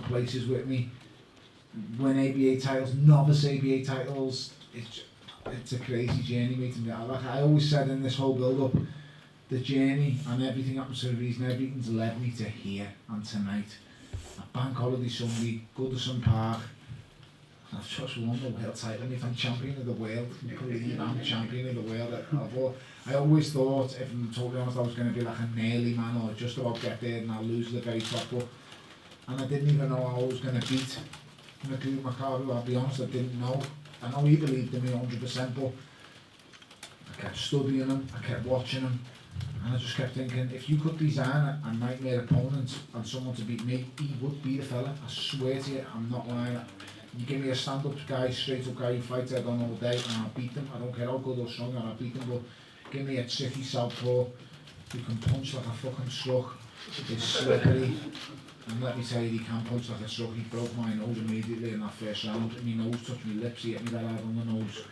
places with me, win ABA titles, novice ABA titles. It's a crazy journey, mate. And like I always said in this whole build-up, the journey and everything happens for a reason. Everything's led me to here and tonight. A bank holiday Sunday, Goodison Park. I've just won the world title, mate. I'm champion of the world. I'm champion of the world. I always thought, if I'm totally honest, I was going to be like a nearly man or just about get there and I'll lose the very top. And I didn't even know how I was going to beat ILLUNGA MAKABU. I'll be honest, I didn't know. I know he believed in me 100%, but I kept studying him, I kept watching him, and I just kept thinking, if you could design a nightmare opponent and someone to beat me, he would be the fella. I swear to you, I'm not lying. You give me a stand-up guy, straight-up guy who fights head on all day, and I'll beat them. I don't care how good or strong, I'll beat them, but give me a tricky southpaw who can punch like a fucking truck, is slippery, and let me tell you, he can punch like a truck. He broke my nose immediately in that first round. My nose touched my lips, he hit me that hard on the nose.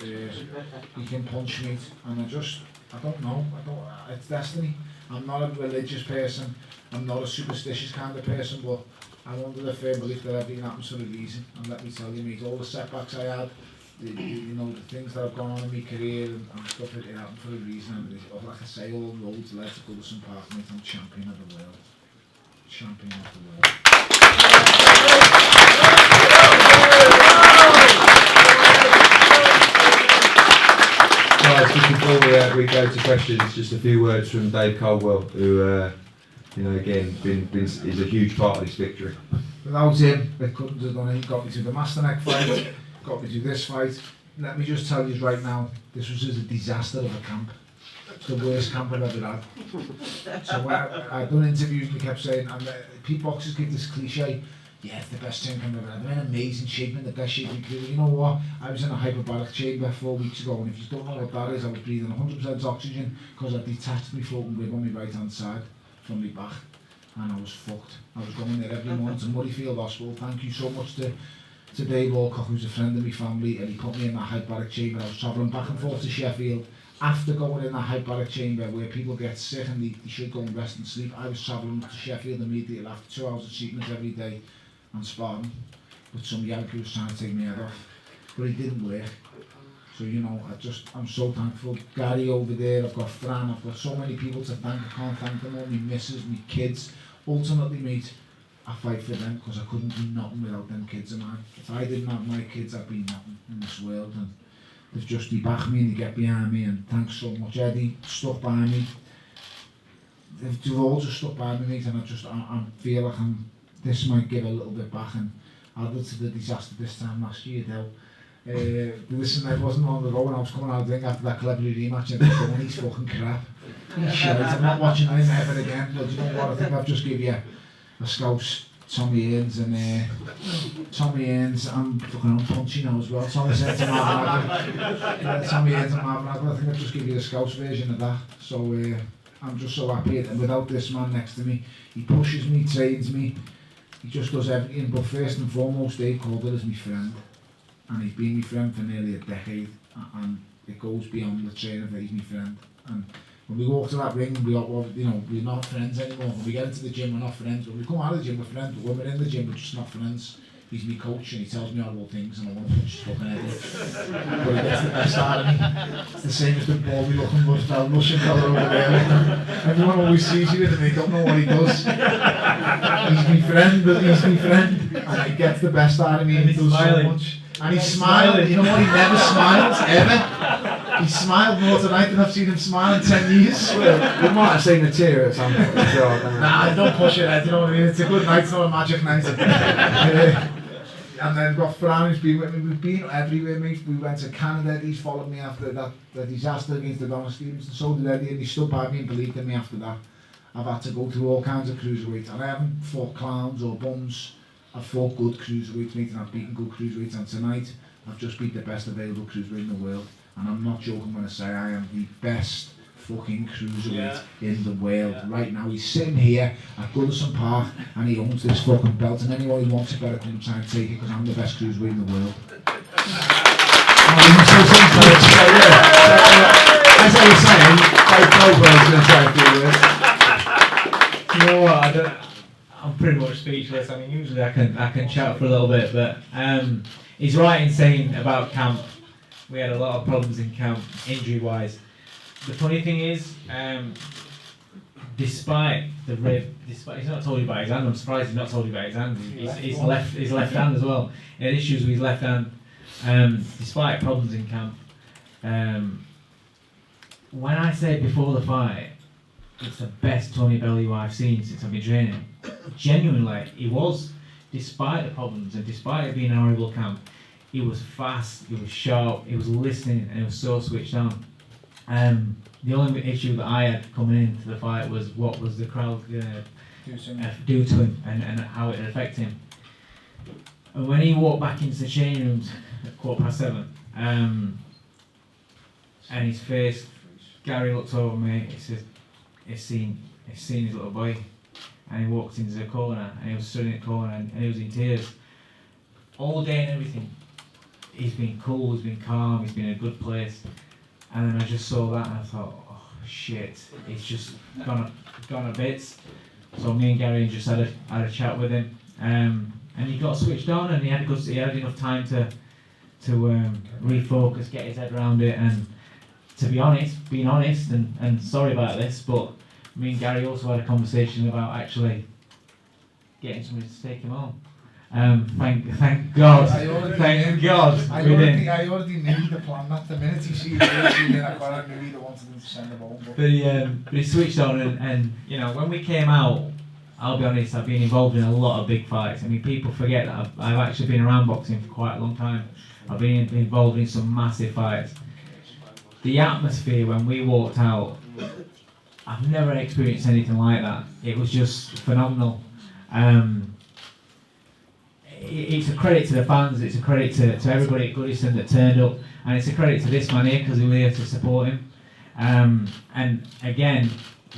He can punch me, and I don't know, it's destiny. I'm not a religious person, I'm not a superstitious kind of person, but I'm under the firm belief that everything happens for a reason. And let me tell you, mate, all the setbacks I had, the things that have gone on in my career and stuff, it happened for a reason. And like I say, all roads led to Goodison Park, mate. I'm champion of the world. Champion of the world. Guys, just before we go to questions, just a few words from Dave Caldwell, who, again, is a huge part of this victory. Without him, they couldn't have done it. He got me to the Master Neck fight, got me to this fight. Let me just tell you right now, this was just a disaster of a camp. It's the worst camp I've ever had. So I've done interviews and they kept saying, and Pete boxers give this cliche, yeah, it's the best training camp I've ever had. I'm in amazing shape, in the best shape we could. You know what? I was in a hyperbaric chamber 4 weeks ago, and if you don't know what that is, I was breathing 100% oxygen because I detached my floating rib on my right hand side from my back, and I was fucked. I was going there every morning to Murrayfield Hospital. Thank you so much to Dave Walcock, who's a friend of my family, and he put me in that hyperbaric chamber. I was travelling back and forth to Sheffield after going in that hyperbaric chamber where people get sick and they should go and rest and sleep. I was travelling to Sheffield immediately after 2 hours of treatment every day and sparring, but some Yankee was trying to take me head off, but it didn't work. So I'm so thankful. Gary over there, I've got Fran, I've got so many people to thank. I can't thank them all, my missus, my kids. Ultimately, mate, I fight for them because I couldn't do nothing without them kids of mine. If I didn't have my kids, I'd be nothing in this world. And they've just backed me and they get behind me, and thanks so much. Eddie stuck by me. They've all just stuck by me, mate, and I feel like this might give a little bit back, and added to the disaster this time last year, though. Listen, I wasn't on the road when I was coming out of the ring after that celebrity rematch and going, he's fucking crap. Shit, I'm not watching him ever again. But you know what, I think I've just give you a Scouse, Tommy Ains, and Tommy Ains, I'm punchy now as well. Tommy Ains and Marvin Agnew. Tommy Ains and Marvin Agnew, I think I've just give you the Scouse version of that. So I'm just so happy, and without this man next to me, he pushes me, trains me, he just does everything. But first and foremost, Dave Calder is my friend. And he's been my friend for nearly a decade, and it goes beyond the training that he's my friend. And when we walk to that ring, we're not friends anymore. When we get into the gym, we're not friends. When we come out of the gym, we're friends, but when we're in the gym, we're just not friends. He's my coach and he tells me horrible things and I want to punch his fucking head in. But he gets the best out of me. It's the same as the baldy looking Russian fella over there. Everyone always sees you with him, they don't know what he does. He's my friend, and he gets the best out of me and he does so much. And he's smiling, you know what, he never smiles, ever. He smiled more tonight than I've seen him smile in 10 years. Well, you might have seen a tear at some point. Nah, don't push it, you know what I mean? It's a good night, it's not a magic night. And then we've got Fran who's been with me, we've been everywhere, mate. We went to Canada, he's followed me after that disaster against the Donna Stevens, and so did Eddie, and he stood by me and believed in me after that. I've had to go through all kinds of cruiserweights, and I haven't fought clowns or bums. I've fought good cruiserweights, mate, and I've beaten good cruiserweights, and tonight I've just beat the best available cruiserweight in the world, and I'm not joking when I say I am the best fucking cruiserweight in the world. Right now he's sitting here at Goodison Park and he owns this fucking belt, and anyone who wants it better come and try and take it, because I'm the best cruiserweight in the world. As I was saying, Dave Goldberg's going to try and do this. You know what, I'm pretty much speechless. I mean, usually I can chat for a little bit, but he's right in saying about camp. We had a lot of problems in camp, injury-wise. The funny thing is, despite he's not told you about his hand. I'm surprised he's not told you about his hand. His left hand as well. He had issues with his left hand. Despite problems in camp. When I say before the fight, it's the best Tony Bellew I've seen since I've been training. Genuinely, he was, despite the problems and despite it being an horrible camp, he was fast, he was sharp, he was listening, and he was so switched on. The only issue that I had coming into the fight was what was the crowd going to do to him and how it would affect him. And when he walked back into the changing rooms at 7:15, and his face, Gary looked over me, he said, he's seen his little boy, and he walked into the corner, and he was stood in the corner, and he was in tears. All day and everything, he's been cool, he's been calm, he's been in a good place, and then I just saw that, and I thought, oh shit, he's just gone a bits. So me and Gary just had a chat with him, and he got switched on, and he had enough time to refocus, get his head around it, and to be honest, being honest, and sorry about this, but me and Gary also had a conversation about actually getting somebody to take him home. Thank God. Thank God. I already knew the plan. At the minute he see I knew he wanted him to send the ball. But he switched on, and you know, when we came out, I'll be honest, I've been involved in a lot of big fights. I mean, people forget that I've actually been around boxing for quite a long time. I've been involved in some massive fights. The atmosphere when we walked out, I've never experienced anything like that. It was just phenomenal. It's a credit to the fans, it's a credit to everybody at Goodison that turned up, and it's a credit to this man here because we were here to support him. And again,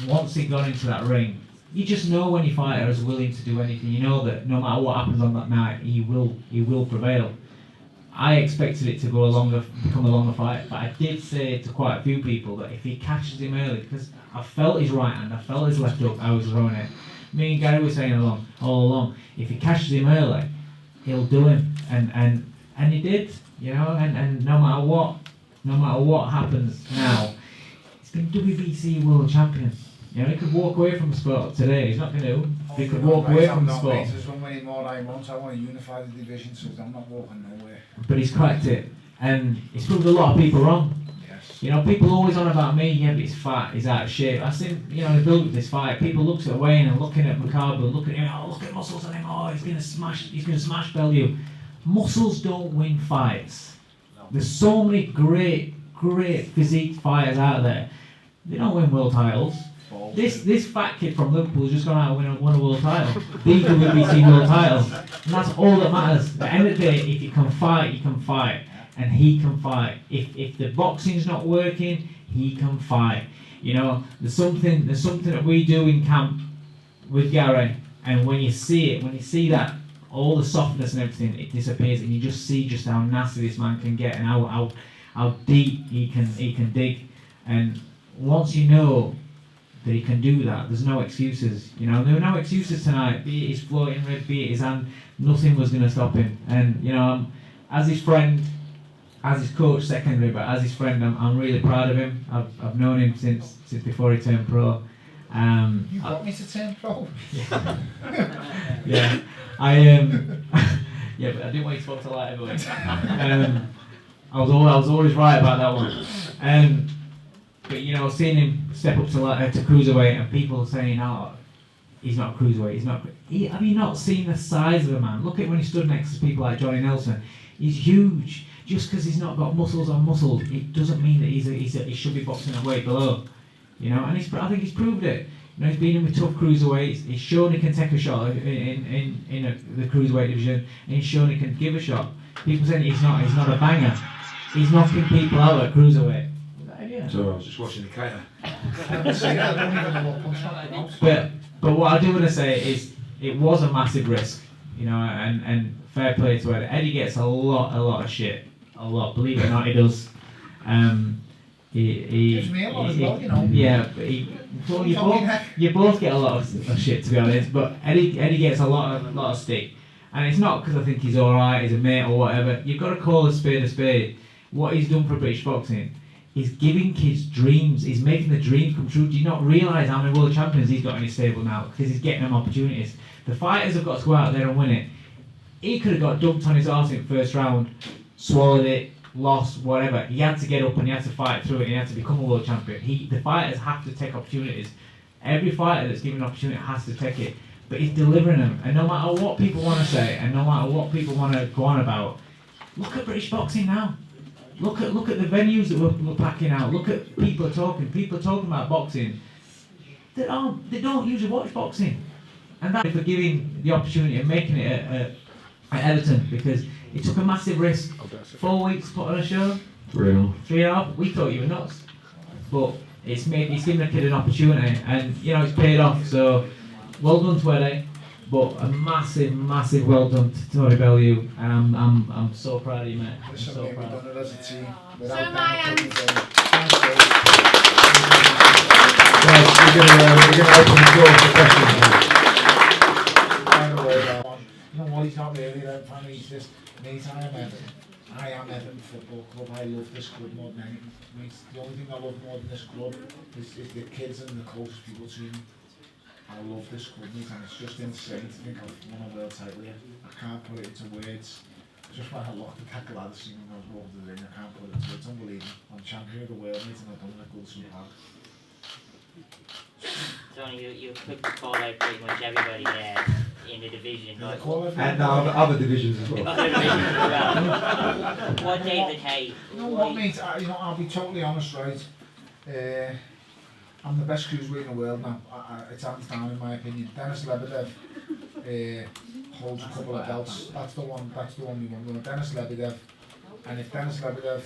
once he got into that ring, you just know when your fighter is willing to do anything. You know that no matter what happens on that night, he will prevail. I expected it to become a longer fight, but I did say to quite a few people that if he catches him early, because I felt his right hand, I felt his left hook, I was throwing it. Me and Gary were saying all along, if he catches him early, he'll do him, and he did, you know. And no matter what happens now, he's been WBC world champion. You know, he could walk away from the sport today. He's not going to. He could walk away from the sport. There's one many more I want. I want to unify the division, so I'm not walking nowhere. But he's cracked it, and he's proved a lot of people wrong. Yes. You know, people always on about me. Yeah, but he's fat. He's out of shape. I seen, you know, the build of this fight. People looks at Wayne and looking at Makabu, looking at him. Oh, look at muscles on him. Oh, he's going to smash Bellew. Muscles don't win fights. There's so many great physique fighters out there. They don't win world titles. This fat kid from Liverpool has just gone out and won a world title. The WBC world title. And that's all that matters. At the end of the day, if you can fight, you can fight. And he can fight. If the boxing's not working, he can fight. You know, there's something that we do in camp with Gary, and when you see that, all the softness and everything, it disappears, and you just see just how nasty this man can get and how deep he can dig. And once you know that he can do that, there's no excuses. You know, there were no excuses tonight. Be it his floating rib, be it his hand, nothing was going to stop him. And you know, as his friend, as his coach secondary, but as his friend, I'm really proud of him. I've known him since before he turned pro. You got me to turn pro. Yeah, yeah, but I didn't want you to talk to light everyone. I was always right about that one. But you know, seeing him step up to cruiserweight, and people saying, "Oh, he's not cruiserweight. He's not." Have you not seen the size of the man? Look at when he stood next to people like Johnny Nelson. He's huge. Just because he's not got muscles on muscles, it doesn't mean that he should be boxing at weight below. You know, and I think he's proved it. You know, he's been in with tough cruiserweights. He's shown he can take a shot in the cruiserweight division, and he's shown he can give a shot. People saying he's not a banger. He's knocking people out at cruiserweight. So I was just watching the cater. But what I do want to say is it was a massive risk, you know, and fair play to Eddie. Eddie gets a lot of shit, a lot. Believe it or not, he does. Gives me a lot as well, you know. Yeah, but you both get a lot of shit, to be honest. But Eddie gets a lot of stick, and it's not because I think he's alright, he's a mate or whatever. You've got to call a spade a spade. What he's done for British boxing, he's giving kids dreams. He's making the dreams come true. Do you not realise how many world champions he's got in his stable now? Because he's getting them opportunities. The fighters have got to go out there and win it. He could have got dumped on his arse in the first round, swallowed it, lost, whatever. He had to get up and he had to fight through it and he had to become a world champion. The fighters have to take opportunities. Every fighter that's given an opportunity has to take it. But he's delivering them. And no matter what people want to say and no matter what people want to go on about, look at British boxing now. Look at the venues that we're packing out. Look at people talking about boxing. They don't usually watch boxing. And that's for giving the opportunity of making it at Everton, because it took a massive risk. 4 weeks put on a show. 3.5. We thought you were nuts, but it's given the kid an opportunity, and it's paid off. So well done to Eddie, but a massive well done to Tony Bellew, and I'm so proud of you, mate. I'm so proud. We've done it as a team. So my Guys, we're gonna open the floor for questions. You know what, he's not really that fan, he's just, mate, I am Everton Football Club, I love this club more than anything. Mate, the only thing I love more than this club is the kids and the closest people to me. I love this club, mate, and it's just insane to think I've won a world title here. I can't put it into words. Just when I looked at that glad to see when I was walking to the ring, I can't put it into words. It's unbelievable. I'm champion of the world, mate, and I've done it at Goodison Park. Tony, you could call out pretty much everybody there in the division. Did I call it? And other divisions as well. Other divisions as well. What David Hay? You know what, mate? I'll be totally honest, right? I'm the best cruiserweight in the world now. It's hands down, in my opinion. Dennis Lebedev holds a couple of belts. That's the one we want. Dennis Lebedev. And if Dennis Lebedev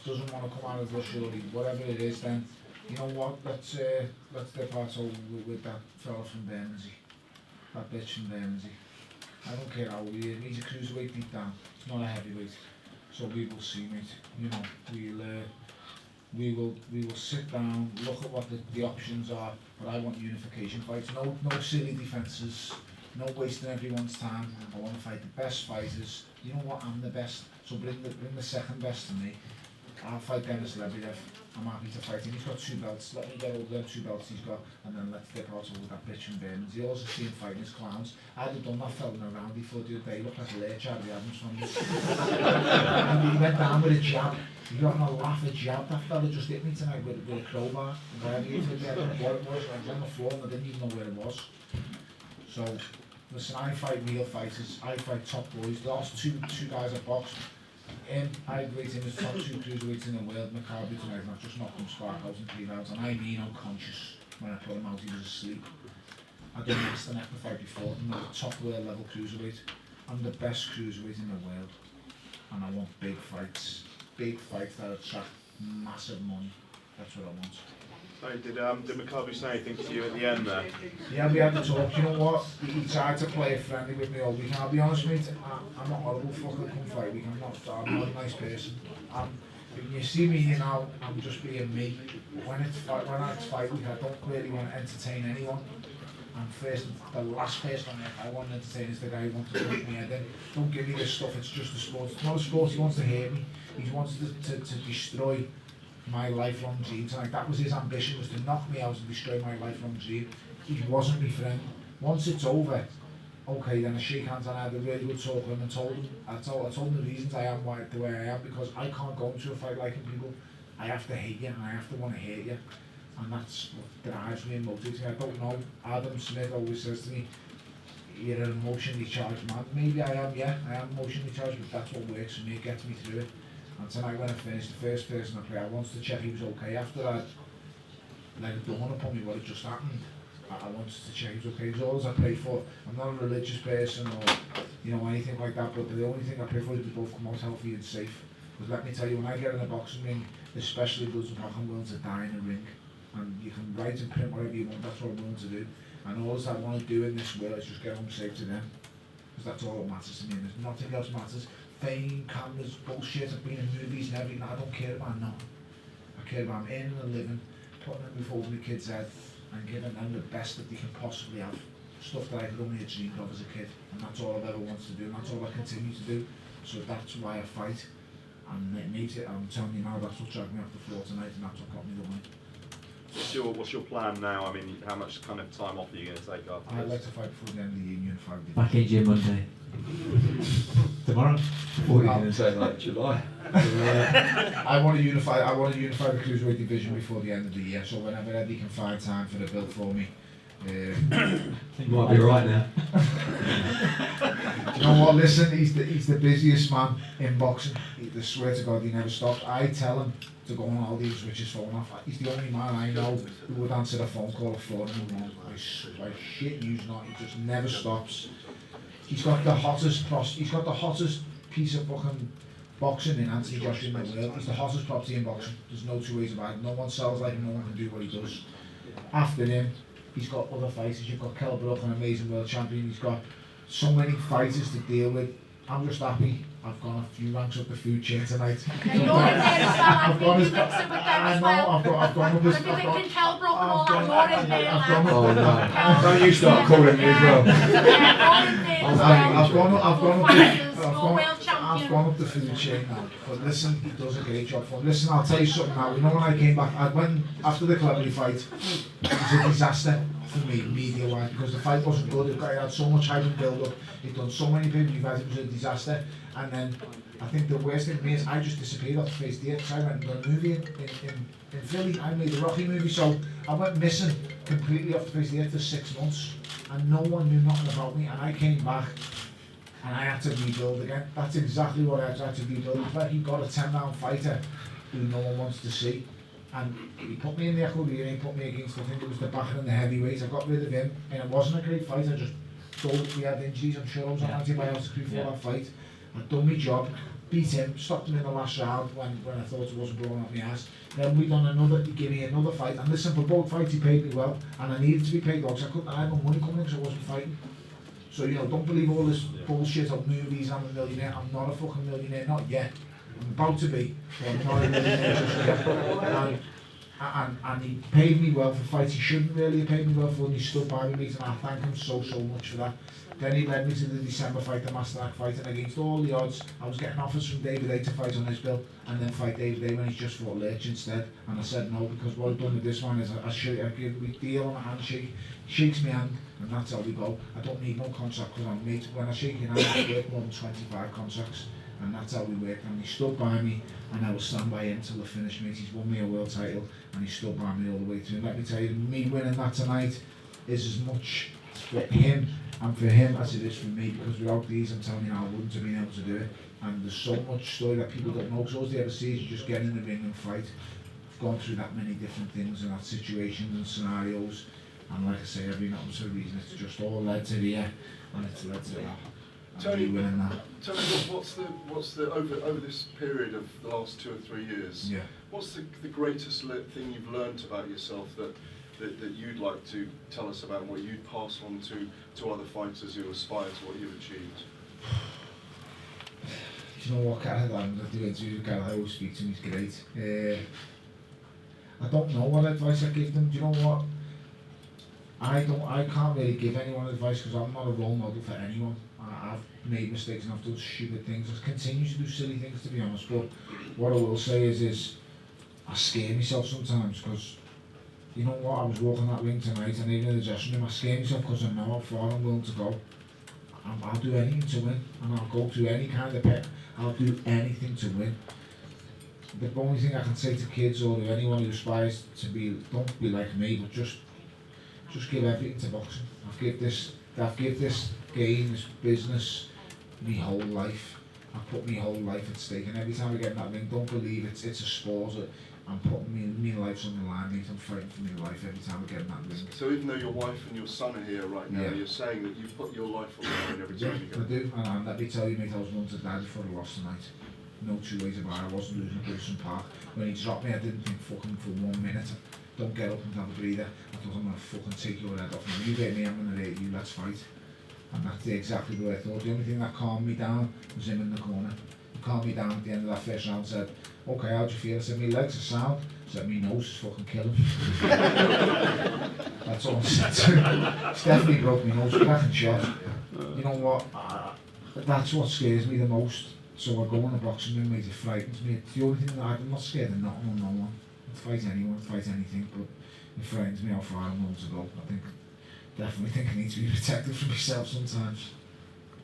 doesn't want to come out of the jury, whatever it is, then you know what? Let's dip our toe with that fella from Bermondsey. That bitch from Bermondsey. I don't care how we are. He's a cruiserweight deep down. It's not a heavyweight. So we will see, mate. We will sit down, look at what the options are, but I want unification fights. No silly defences, no wasting everyone's time. I want to fight the best fighters. You know what? I'm the best. So bring the second best to me. I'll fight Dennis Lebedev. I'm happy to fight him. He's got 2 belts. Let me get over them 2 belts he's got, and then let's dip out over that bitch from Bermondsey. You also see him fighting his clowns. I'd have done that fella in a round before the other day. He looked like a late Charlie Adams from me. And he went down with a jab. He got on a laugh, a jab. That fella just hit me tonight with a crowbar. I don't know what it was. I was on the floor and I didn't even know where it was. So, listen, I fight real fighters. I fight top boys. The last two guys I boxed. I rate him as top 2 cruiserweights in the world. Makabu tonight, and I've just knocked him spark out in 3 rounds, and I mean unconscious. When I put him out, he was asleep. I didn't ask the neck to fight before. I'm the top world level cruiserweight. I'm the best cruiserweight in the world, and I want big fights that attract massive money. That's what I want. So did Makabu say anything to you at the end there? Yeah, we had to talk. You know what? He tried to play friendly with me all week. I'll be honest, mate. I'm not horrible fucking come fight week. I'm not a nice person. When you see me, I'm just being me. When it's fight week, I don't really want to entertain anyone. The last person I want to entertain is the guy who wants to push me head in. Don't give me this stuff. It's just a sport. It's not a sport. He wants to hurt me. He wants to destroy my lifelong dream tonight. That was his ambition, was to knock me out and destroy my lifelong dream. He wasn't my friend. Once it's over, okay, then I shake hands and I had a really good talk with him and I told him the reasons I am the way I am, because I can't go into a fight liking people. I have to hate you and I have to want to hate you. And that's what drives me and motivates me. I don't know. Adam Smith always says to me, you're an emotionally charged man. Maybe I am, yeah. I am emotionally charged, but that's what works for me. It gets me through it. And tonight when I finished, the first person I played, I wanted to check he was okay. After I'd let it dawn upon me what had just happened, I wanted to check he was okay. It's all I pray for. I'm not a religious person or anything like that, but the only thing I pray for is we both come out healthy and safe. Because let me tell you, when I get in a boxing ring, especially Goodison Park, I'm willing to die in a ring. And you can write and print whatever you want, that's what I'm willing to do. And all I want to do in this world is just get home safe to them. Because that's all that matters to me. There's nothing else matters. Fame, cameras, bullshit, I've been in movies and everything, I don't care about none. I care about earning a living, putting a roof over my kids' head, and giving them the best that they can possibly have. Stuff that I could only have dreamed of as a kid, and that's all I've ever wanted to do, and that's all I continue to do. So that's why I fight, and it makes it, I'm telling you now, that's what dragged me off the floor tonight, and that's what got me the win. What's your plan now? I mean, how much kind of time off are you going to take after I'd this? like to fight before the end of the union 5 days. Back in gym Monday. Tomorrow. Or you're going to say like July. I want to unify the cruiserweight division before the end of the year. So whenever Eddie can find time for the bill for me, You might be right now. you know what? Listen, he's the busiest man in boxing. I swear to God, he never stops. I tell him to go on holiday, switch his phone off. He's the only man I know who would answer a phone call at 4 in the morning. I shit you not. He just never stops. He's got the hottest piece of fucking boxing in Anthony Joshua in the world. He's the hottest property in boxing. There's no two ways about it. No one sells like him. No one can do what he does. After him, he's got other fighters. You've got Kell Brook, an amazing world champion. He's got so many fighters to deal with. I'm just happy I've gone a few ranks up the food chain tonight. And you're in there as well, I I've gone think you mix it with them I as know, well. I've gone up If as you're thinking Kell Brook and all that, you're in there I've gone now. Oh up. no. Don't you start calling me as well. Yeah, you're in there as well. I've World gone up the food chain now. But listen, he does a great job for me. Listen, I'll tell you something now. You know when I came back, I went after the Cleverly fight. It was a disaster for me, media-wise, because the fight wasn't good. It had so much hype and build-up. He'd done so many pay-per-view fights. It was a disaster. And then I think the worst thing for me is I just disappeared off the face of the earth. I went and done a movie in Philly. I made the Rocky movie, so I went missing completely off the face of the earth for 6 months, and no one knew nothing about me. And I came back, and I had to rebuild again. That's exactly what I had to rebuild. It's like he got a 10-round fighter who no one wants to see. And he put me in the Echo Arena, he put me against, I think it was the backer and the heavyweight. I got rid of him, and it wasn't a great fight. I just thought we had injuries. I'm sure I was on antibiotics before that fight. I'd done my job, beat him, stopped him in the last round when I thought it wasn't blowing up my ass. Then we done another, he gave me another fight. And listen, for both fights he paid me well, and I needed to be paid well because I had no money coming in because I wasn't fighting. So, you know, don't believe all this bullshit of movies, I'm a millionaire. I'm not a fucking millionaire, not yet. I'm about to be, but I'm not a millionaire just yet. And he paid me well for fights he shouldn't really have paid me well for, and he stood by me, and I thank him so much for that. Then he led me to the December fight, the Master fight, and against all the odds, I was getting offers from David A to fight on his bill, and then fight David A when he's just fought Lurch instead. And I said no, because what I've done with this one is I give a deal on a handshake, shakes my hand, and that's how we go. I don't need no contract because I'm mate. When I shake your hand, I work more than 25 contracts. And that's how we work. And he stood by me, and I will stand by him till the finish, mate. He's won me a world title, and he stood by me all the way through. And let me tell you, me winning that tonight is as much for him and for him as it is for me, because without these, I'm telling you now, I wouldn't have been able to do it. And there's so much story that people don't know, because all they ever see is you just get in the ring and fight. I've gone through that many different things and that situations and scenarios, and like I say, every night was a reason. It's just all led to here, and it's led to that. Tony, winning that. Tony, what's the over this period of the last 2 or 3 years? Yeah. What's the greatest thing you've learned about yourself that you'd like to tell us about, what you'd pass on to other fighters who aspire to what you've achieved? Do you know what, Gareth? I'm not doing to Gareth. I always speak to him. He's great. I don't know what advice I give them. Do you know what? I can't really give anyone advice because I'm not a role model for anyone. I've made mistakes and I've done stupid things. I continue to do silly things, to be honest. But what I will say is I scare myself sometimes because, you know what, I was walking that ring tonight and even in the dressing room, I scare myself because I know how far I'm willing to go. I'll do anything to win, and I'll go to any kind of pit. I'll do anything to win. The only thing I can say to kids or to anyone who aspires to be, don't be like me, but just give everything to boxing. I've give this game, this business, my whole life. I've put my whole life at stake, and every time I get in that ring, don't believe it's a sport. I'm putting my life's on the line, mate. I'm fighting for my life every time I get in that ring. So even though your wife and your son are here right now, Yeah. you're saying that you put your life on the line every time you go? I do, and let me tell you, mate, I was going to die before I lost tonight. No two ways about it. I wasn't losing at Goodison Park. When he dropped me, I didn't think fucking for 1 minute. Don't get up and have a breather. I thought, I'm going to fucking take your head off. Now you get me, I'm going to hit you, let's fight. And that's exactly the way I thought. The only thing that calmed me down was him in the corner. He calmed me down at the end of that first round, said, okay, how'd you feel? I said, my legs are sound. I said, my nose is fucking killing me. That's all I said to him. It's definitely broke my nose, cracking shot. You know what? That's what scares me the most. So I go in the boxing room, it frightens me. It's the only thing that I'm not scared of nothing or no one. I'd fight anyone, I'd fight anything, but it frightens me how far I'm willing to go. Definitely think I need to be protected from myself sometimes.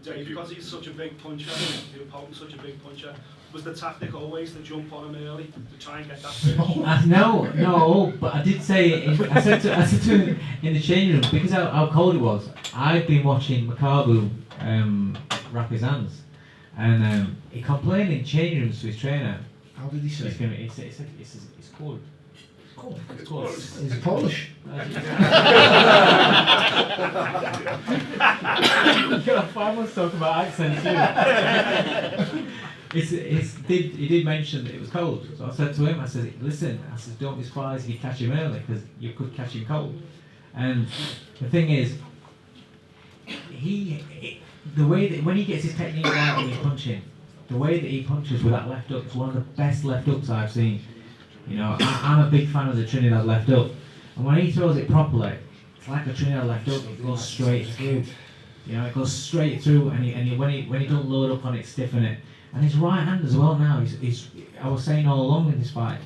Dave, because he's such a big puncher, your opponent's such a big puncher, was the tactic always to jump on him early, to try and get that finish? No, but I did say, I said to him in the changing room, because how cold it was, I'd been watching Makabu wrap his hands, and he complained in changing rooms to his trainer. How did he say? It's cold. Cool. It's cold. Is it Polish? You got 5 months talking about accents too. He did mention that it was cold, so I said to him, I said, listen, don't be surprised if you catch him early, because you could catch him cold. And the thing is, the way that when he gets his technique right when he's punching, the way that he punches with that left hook is one of the best left hooks I've seen. You know, I'm a big fan of the Trinidad left hook, and when he throws it properly, it's like a Trinidad left hook. It goes straight through. You know, it goes straight through, and when he don't load up on it, stiffen it. And his right hand as well now. I was saying all along in this fight,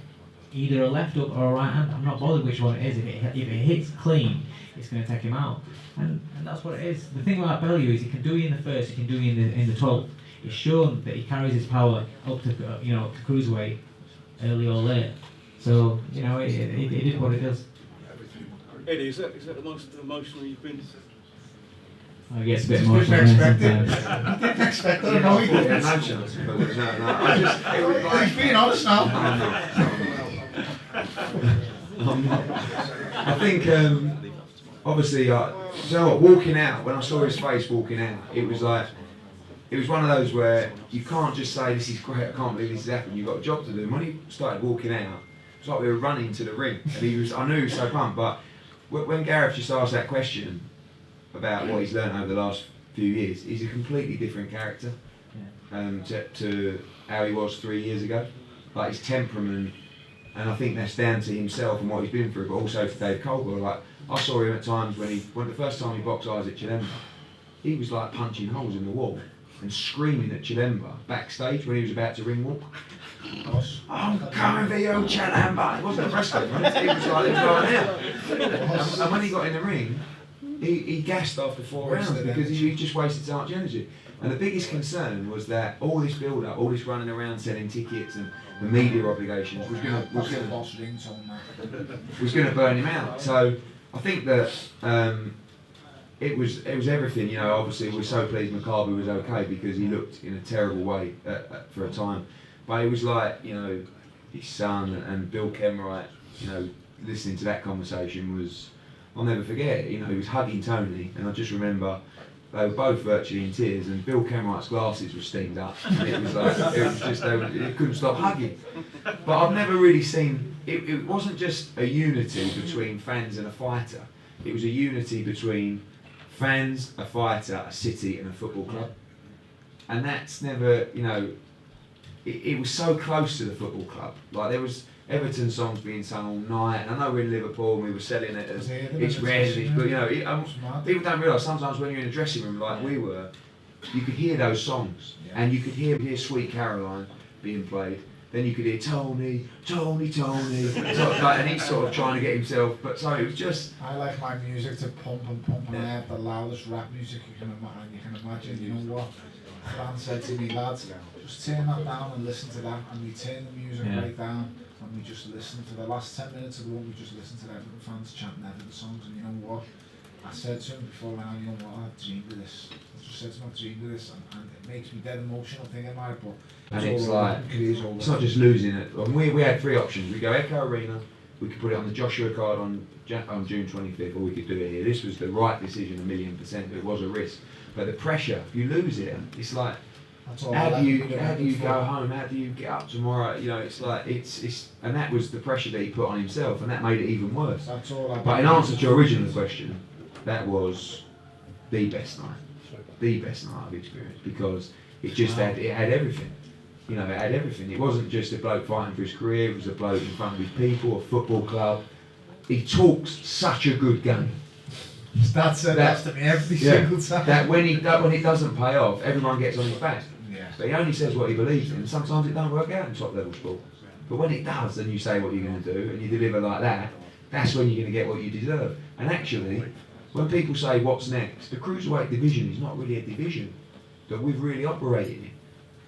either a left hook or a right hand. I'm not bothered which one it is. If it hits clean, it's going to take him out. And that's what it is. The thing about Bellew is he can do you in the first, he can do you in the 12th. It's shown that he carries his power up to cruiserweight, early or late. So it is what it does. Eddie, is that the most emotional you've been? I guess a bit emotional sometimes. I didn't expect that. No, No, no chance. But no, I just, it was like, he's being honest now. I'm not. I think, obviously, walking out, when I saw his face walking out, it was one of those where you can't just say, this is great, I can't believe this has happened, you've got a job to do. And when he started walking out, it's like we were running to the ring. And I knew he was so pumped, but when Gareth just asked that question about what he's learned over the last few years, he's a completely different character to how he was 3 years ago. Like his temperament, and I think that's down to himself and what he's been through, but also for Dave Caldwell. Like I saw him at times when the first time he boxed Isaac Chilemba, he was like punching holes in the wall and screaming at Chilemba backstage when he was about to ring walk. I'm coming for you, Chilemba. It wasn't a press conference, it was like, it was going out. And when he got in the ring, he gassed after 4 rounds because he just wasted so much energy. And the biggest concern was that all this build-up, all this running around selling tickets and the media obligations was going to burn him out. So I think that it was everything. You know, obviously we're so pleased Makabu was okay because he looked in a terrible way for a time. But it was like, you know, his son and Bill Kenwright, you know, listening to that conversation was, I'll never forget it. You know, he was hugging Tony, and I just remember they were both virtually in tears, and Bill Kenwright's glasses were steamed up. And it was like, they couldn't stop hugging. But I've never really seen, it wasn't just a unity between fans and a fighter. It was a unity between fans, a fighter, a city, and a football club. And that's never, you know, it was so close to the football club. Like there was Everton songs being sung all night, and I know we're in Liverpool and we were selling it as it's rare, but you know, people don't realise sometimes when you're in a dressing room like we were, you could hear those songs, and you could hear Sweet Caroline being played. Then you could hear Tony, Tony, Tony, and he's sort of trying to get himself. But so it was just. I like my music to pump, and I have the loudest rap music you can imagine. You know what? Fran said to me, lads, just turn that down and listen to that, and we turn the music right down, and we just listen for the last 10 minutes of the one. We just listen to the Everton fans chanting Everton songs, and you know what? I said to him before I went out, you know what? I've dreamed of this. I just said to him, I've dreamed of this, and it makes me dead emotional thinking about it. But and it's like, it's not just losing it. We had 3 options. We go Echo Arena, we could put it on the Joshua card on June 25th, or we could do it here. This was the right decision, 1,000,000%. But it was a risk. But the pressure, if you lose it, it's like, how do you go home? How do you get up tomorrow? You know, it's like and that was the pressure that he put on himself, and that made it even worse. But in answer to your original question, that was the best night I've experienced, because it just had everything. You know, it had everything. It wasn't just a bloke fighting for his career, it was a bloke in front of his people, a football club. He talks such a good game. Dad said that to me every single time. That when it doesn't pay off, everyone gets on his back. Yeah. But he only says what he believes in, and sometimes it don't work out in top level sport. But when it does, and you say what you're going to do, and you deliver like that, that's when you're going to get what you deserve. And actually, when people say what's next, the cruiserweight division is not really a division that we've really operated in.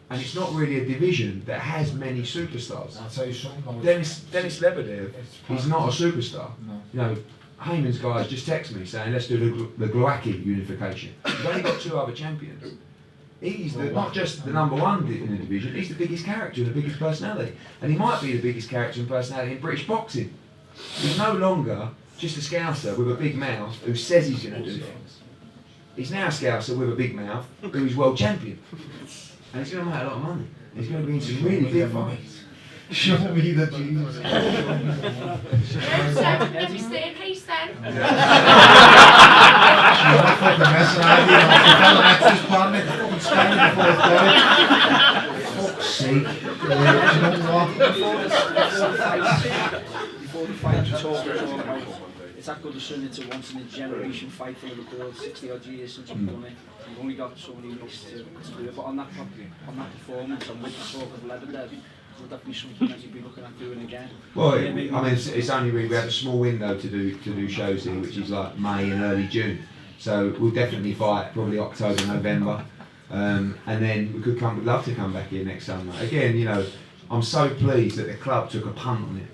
And it's not really a division that has many superstars. I'll tell you something. though, Dennis Lebedev, he's not a superstar. No. You know, Heyman's guys just text me saying, let's do the Glowacki unification. He's only got 2 other champions. He's not just the number 1 in the division, he's the biggest character and the biggest personality. And he might be the biggest character and personality in British boxing. He's no longer just a scouser with a big mouth who says he's going to do things. He's now a scouser with a big mouth who's world champion. And he's going to make a lot of money. He's going to be in some really big fights. Show me the Jesus. Let me staircase then. Not fucking messing around, you know. The fella next to his partner, fucking standing before his door. Fuck's sake. You know what? Before the fight, we talked about it's that Goodison, it's a once in a generation fight for Liverpool, 60 odd years since we've done it. We've only got so many weeks to do it, but on that performance and with the talk of Lebedev, would that be something that you'd be looking at doing again? Well, I mean, it's only really, we have a small window to do shows here, which is like May and early June. So we'll definitely fight probably October, November. And then we'd love to come back here next summer. Again, you know, I'm so pleased that the club took a punt on it.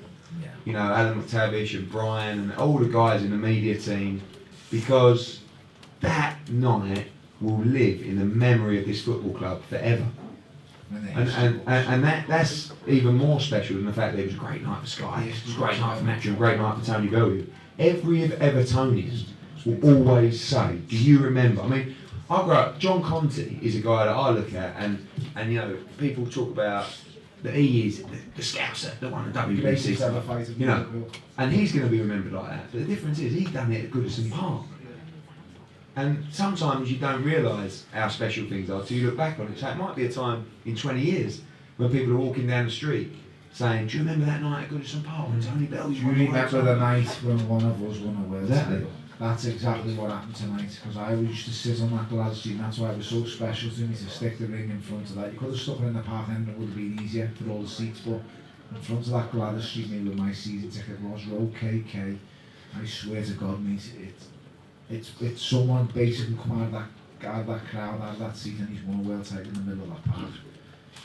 You know, Alan McTavish and Brian and all the guys in the media team, because that night will live in the memory of this football club forever. And that's even more special than the fact that it was a great night for Sky, it was a great night for Metro, a great night for Tony Bellew. Every Evertonian will always say, do you remember? I mean, I grew up, John Conte is a guy that I look at and you know, people talk about that he is the scouser that won the WBC, you know, and he's going to be remembered like that. But the difference is he's done it at Goodison Park. And sometimes you don't realise how special things are till you look back on it. So it might be a time in 20 years when people are walking down the street saying, do you remember that night at Goodison Park when Tony Bellew Do you remember the night when one of us won a world Exactly. title? That's exactly what happened tonight, because I used to sit on that glass seat, and that's why it was so special to me to stick the ring in front of that. You could have stuck it in the park end, it would have been easier for all the seats, but in front of that Gladys Street mate with my season ticket was row KK. I swear to God, mate, it's someone basically come out of that crowd, out of that seat, and he's won a world title in the middle of that park.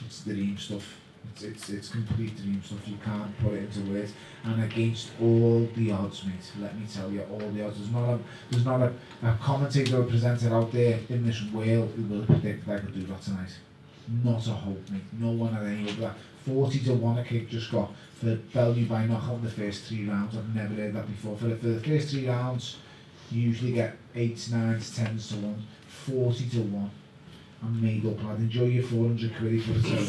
It's dream stuff. It's complete dream stuff. You can't put it into words. And against all the odds, mate, let me tell you, all the odds. There's not a commentator or presenter out there in this world who will predict that I could do that tonight. Not a hope, mate. No one at any over that. 40 to 1 a kick just got for Bellew by knockout in the first 3 rounds. I've never heard that before. For the first 3 rounds, you usually get 8s, 9s, 10s to 1, 40 to 1. I'm made up, lad. Enjoy your 400 quid for the tail.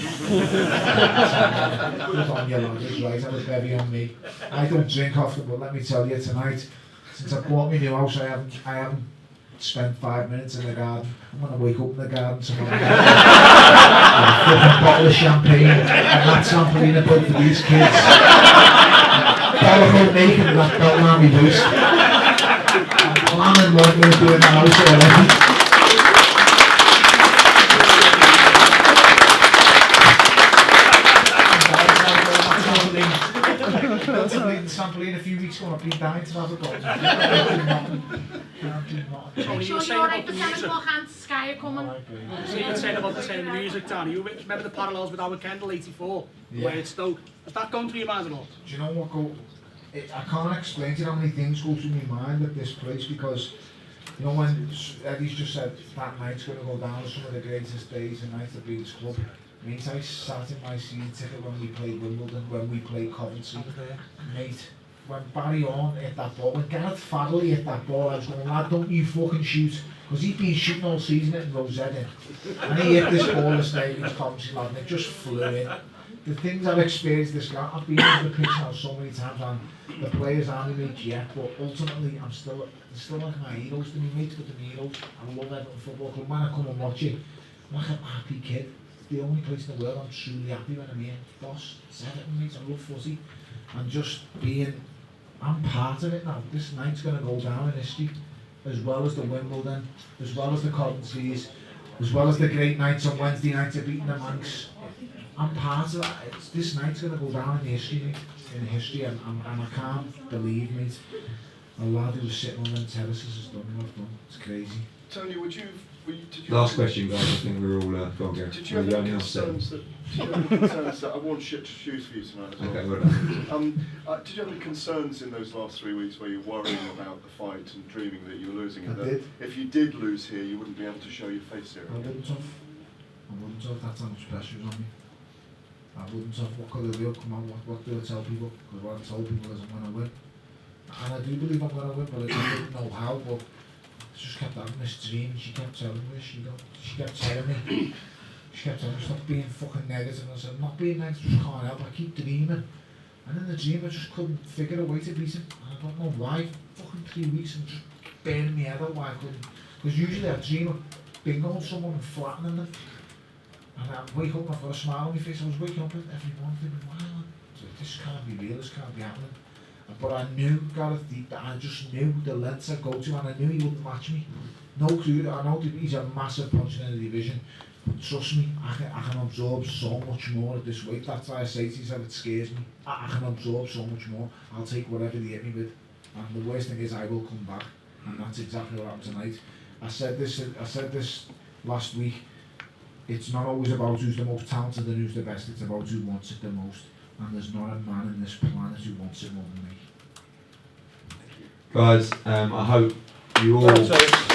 Put on your luggage, right? Have a bevy on me. I don't drink often, but let me tell you, tonight, since I bought my new house, I haven't spent 5 minutes in the garden. I'm going to wake up in the garden tomorrow. A fucking bottle of champagne and that Sampolina book for these kids. Bollock naked and that belt around my boots. I'm planning what I'm going to do in the house already. Sampolina a few weeks ago, I've been dying to have a go. Make sure you're alright for 10 o'clock and Sky are coming. So you were saying about the same music, Danny. You remember the parallels with Howard Kendall, 84, where it's Stoke. Has that gone through your mind at all? Do you know what I can't explain to you how many things go through my mind at this place, because you know when Eddie's just said that night's going to go down as some of the greatest days and nights at Beats Club. Mate, I sat in my season ticket when we played Wimbledon, when we played Coventry. Mate, when Barry Orn hit that ball, when Gareth Farrelly hit that ball, I was going, lad, don't you fucking shoot. Because he'd been shooting all season at Rosette in. And he hit this ball this day against Coventry, lad, and it just flew in. The things I've experienced this guy, I've been on the pitch now so many times, and the players aren't mates yet, but ultimately they're still like my heroes to me, mates, but the heroes. I love Everton Football Club. When I come and watch it, I'm like a happy kid. the only place in the world I'm truly happy when I'm here. Boss, it's Everton, mate, I love footy. And just being, I'm part of it now. This night's going to go down in history, as well as the Wimbledon, as well as the Coventries, as well as the great nights on Wednesday nights of beating the Manx. I'm part of that. This night's going to go down in history, and I can't believe, mate, a lad who was sitting on them terraces has done what I've done. It's crazy. Tony, did you Last question, guys. I think we're all go on, Gary. Did you have any concerns that I wore shit shoes for you tonight as well? Okay, well done. Did you have any concerns in those last 3 weeks where you're worrying about the fight and dreaming that you were losing it? I did. If you did lose here, you wouldn't be able to show your face here. I wouldn't have. That's how much pressure is on me. I wouldn't have. What could I do? Come on, what do I tell people? Because what I told people is I'm going to win. And I do believe I'm going to win, but I didn't know how. But I just kept having this dream. She kept telling me, she kept telling me, stop being fucking negative. And I said, I'm not being negative, just can't help. I keep dreaming. And in the dream, I just couldn't figure a way to beat him. And I don't know why. Fucking 3 weeks and just burning my head out why I couldn't. Because usually I dream of bingoing someone and flattening them. And I wake up and I've got a smile on my face. I was waking up every morning thinking, wow, this can't be real, this can't be happening. But I knew Gareth deep, I just knew the lengths I'd go to, and I knew he wouldn't match me. No clue, I know he's a massive puncher in the division, but trust me, I can absorb so much more at this weight. That's why I say to yourself, it scares me. I can absorb so much more. I'll take whatever they hit me with. And the worst thing is I will come back, and that's exactly what happened tonight. I said this last week. It's not always about who's the most talented and who's the best, it's about who wants it the most. And there's not a man in this planet who wants it more than me. Guys, I hope you all